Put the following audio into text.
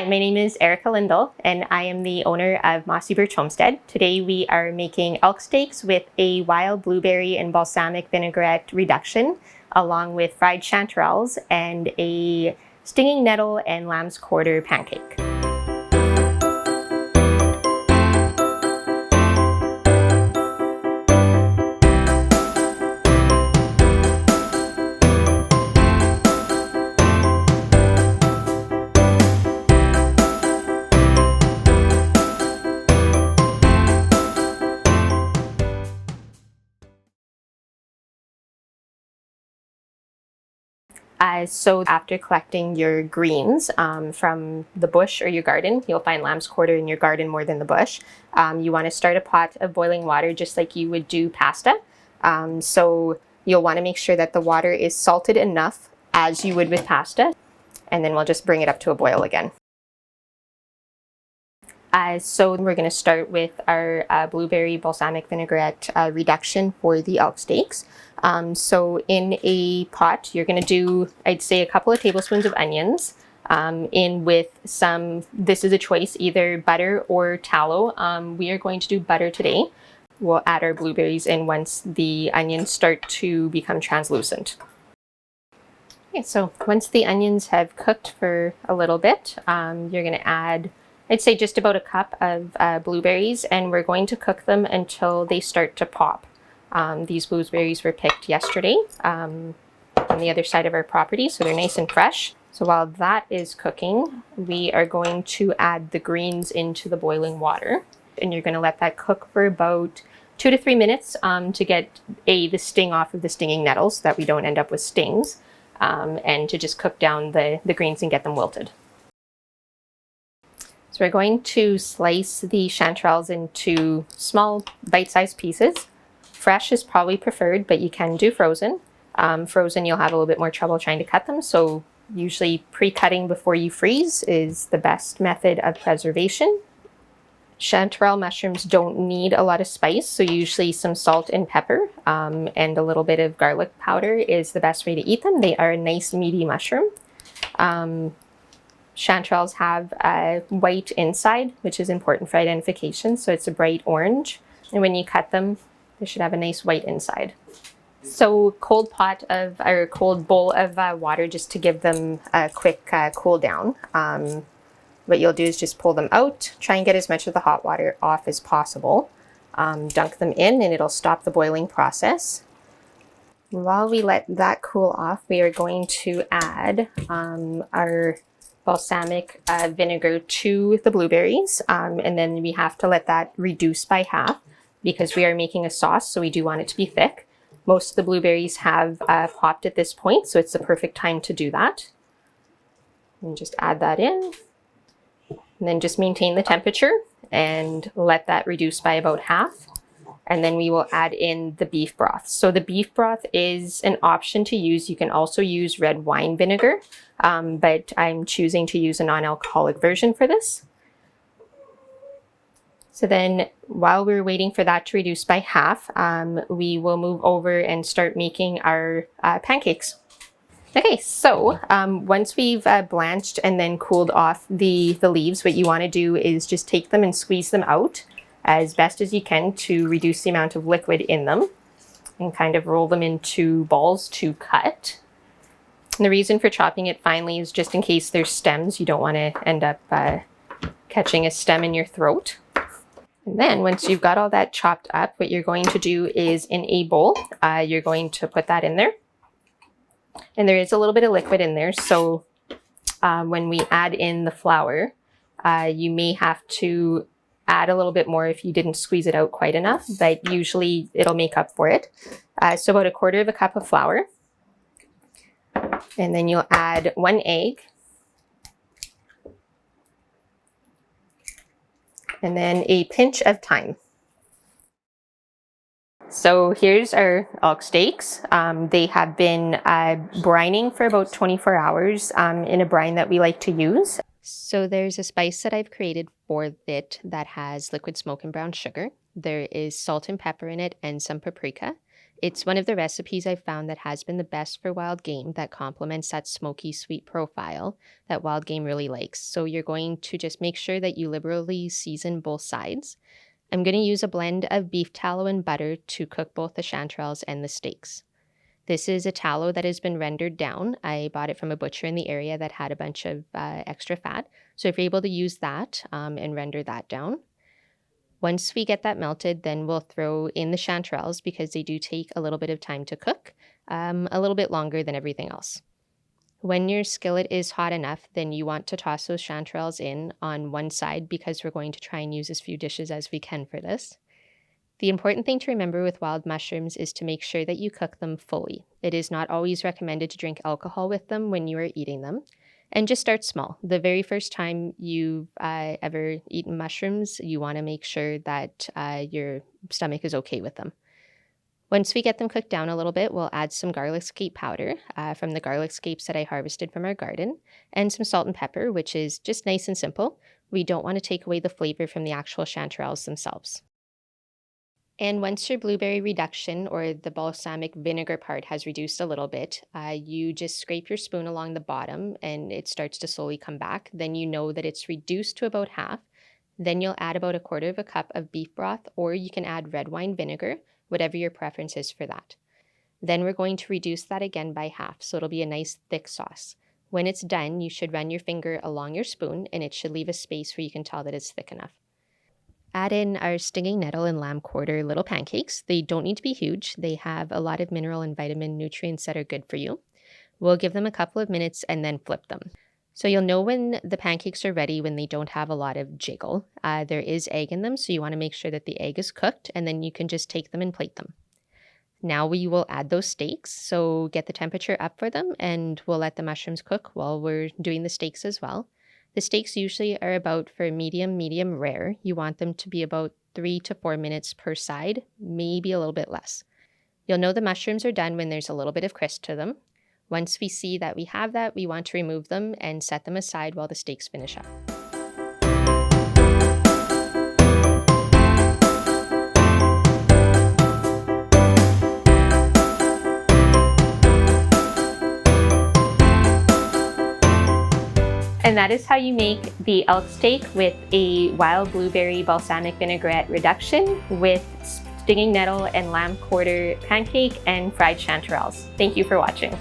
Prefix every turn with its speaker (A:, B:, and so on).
A: Hi, my name is Erica Lindell, and I am the owner of Mossy Birch Homestead. Today we are making elk steaks with a wild blueberry and balsamic vinaigrette reduction, along with fried chanterelles and a stinging nettle and lamb's quarter pancake. So after collecting your greens from the bush or your garden, you'll find lamb's quarter in your garden more than the bush. You want to start a pot of boiling water just like you would do pasta. So you'll want to make sure that the water is salted enough as you would with pasta, and then we'll just bring it up to a boil again. So we're going to start with our blueberry balsamic vinaigrette reduction for the elk steaks. So in a pot, you're going to do, I'd say, a couple of tablespoons of onions in with some, this is a choice, either butter or tallow. We are going to do butter today. We'll add our blueberries in once the onions start to become translucent. Okay, so once the onions have cooked for a little bit, you're going to add, I'd say, just about a cup of blueberries, and we're going to cook them until they start to pop. These blueberries were picked yesterday on the other side of our property, so they're nice and fresh. So while that is cooking, we are going to add the greens into the boiling water, and you're going to let that cook for about 2 to 3 minutes to get the sting off of the stinging nettles so that we don't end up with stings, and to just cook down the greens and get them wilted. So we're going to slice the chanterelles into small bite-sized pieces. Fresh is probably preferred, but you can do frozen. Frozen, you'll have a little bit more trouble trying to cut them, so usually pre-cutting before you freeze is the best method of preservation. Chanterelle mushrooms don't need a lot of spice, so usually some salt and pepper and a little bit of garlic powder is the best way to eat them. They are a nice meaty mushroom. Chanterelles have a white inside, which is important for identification, so it's a bright orange. And when you cut them, they should have a nice white inside. So cold bowl of water just to give them a quick cool down. What you'll do is just pull them out, try and get as much of the hot water off as possible. Dunk them in and it'll stop the boiling process. While we let that cool off, we are going to add our balsamic vinegar to the blueberries, and then we have to let that reduce by half because we are making a sauce, so we do want it to be thick. Most of the blueberries have popped at this point, so it's the perfect time to do that. And just add that in, and then just maintain the temperature and let that reduce by about half. And then we will add in the beef broth. So the beef broth is an option to use. You can also use red wine vinegar, but I'm choosing to use a non-alcoholic version for this. So then while we're waiting for that to reduce by half, we will move over and start making our pancakes. Okay, so once we've blanched and then cooled off the leaves, what you want to do is just take them and squeeze them out as best as you can to reduce the amount of liquid in them, and kind of roll them into balls to cut. And the reason for chopping it finely is just in case there's stems, you don't want to end up catching a stem in your throat. And then once you've got all that chopped up, what you're going to do is in a bowl, you're going to put that in there. And there is a little bit of liquid in there, so when we add in the flour, you may have to add a little bit more if you didn't squeeze it out quite enough, but usually it'll make up for it. So about 1/4 cup of flour. And then you'll add 1 egg. And then a pinch of thyme. So here's our elk steaks. They have been brining for about 24 hours in a brine that we like to use. So there's a spice that I've created for it that has liquid smoke and brown sugar. There is salt and pepper in it and some paprika. It's one of the recipes I've found that has been the best for wild game that complements that smoky sweet profile that wild game really likes. So you're going to just make sure that you liberally season both sides. I'm going to use a blend of beef tallow and butter to cook both the chanterelles and the steaks. This is a tallow that has been rendered down. I bought it from a butcher in the area that had a bunch of extra fat. So if you're able to use that and render that down. Once we get that melted, then we'll throw in the chanterelles because they do take a little bit of time to cook, a little bit longer than everything else. When your skillet is hot enough, then you want to toss those chanterelles in on one side because we're going to try and use as few dishes as we can for this. The important thing to remember with wild mushrooms is to make sure that you cook them fully. It is not always recommended to drink alcohol with them when you are eating them. And just start small. The very first time you've ever eaten mushrooms, you want to make sure that your stomach is okay with them. Once we get them cooked down a little bit, we'll add some garlic scape powder from the garlic scapes that I harvested from our garden, and some salt and pepper, which is just nice and simple. We don't want to take away the flavor from the actual chanterelles themselves. And once your blueberry reduction or the balsamic vinegar part has reduced a little bit, you just scrape your spoon along the bottom and it starts to slowly come back. Then you know that it's reduced to about half. Then you'll add about 1/4 cup of beef broth, or you can add red wine vinegar, whatever your preference is for that. Then we're going to reduce that again by half, so it'll be a nice thick sauce. When it's done, you should run your finger along your spoon and it should leave a space where you can tell that it's thick enough. Add in our stinging nettle and lamb quarter little pancakes. They don't need to be huge. They have a lot of mineral and vitamin nutrients that are good for you. We'll give them a couple of minutes and then flip them. So you'll know when the pancakes are ready when they don't have a lot of jiggle. There is egg in them, so you want to make sure that the egg is cooked, and then you can just take them and plate them. Now we will add those steaks, so get the temperature up for them, and we'll let the mushrooms cook while we're doing the steaks as well. The steaks usually are about, for medium rare, you want them to be about 3 to 4 minutes per side, maybe a little bit less. You'll know the mushrooms are done when there's a little bit of crisp to them. Once we see that we have that, we want to remove them and set them aside while the steaks finish up. And that is how you make the elk steak with a wild blueberry balsamic vinaigrette reduction with stinging nettle and lamb quarter pancake and fried chanterelles. Thank you for watching.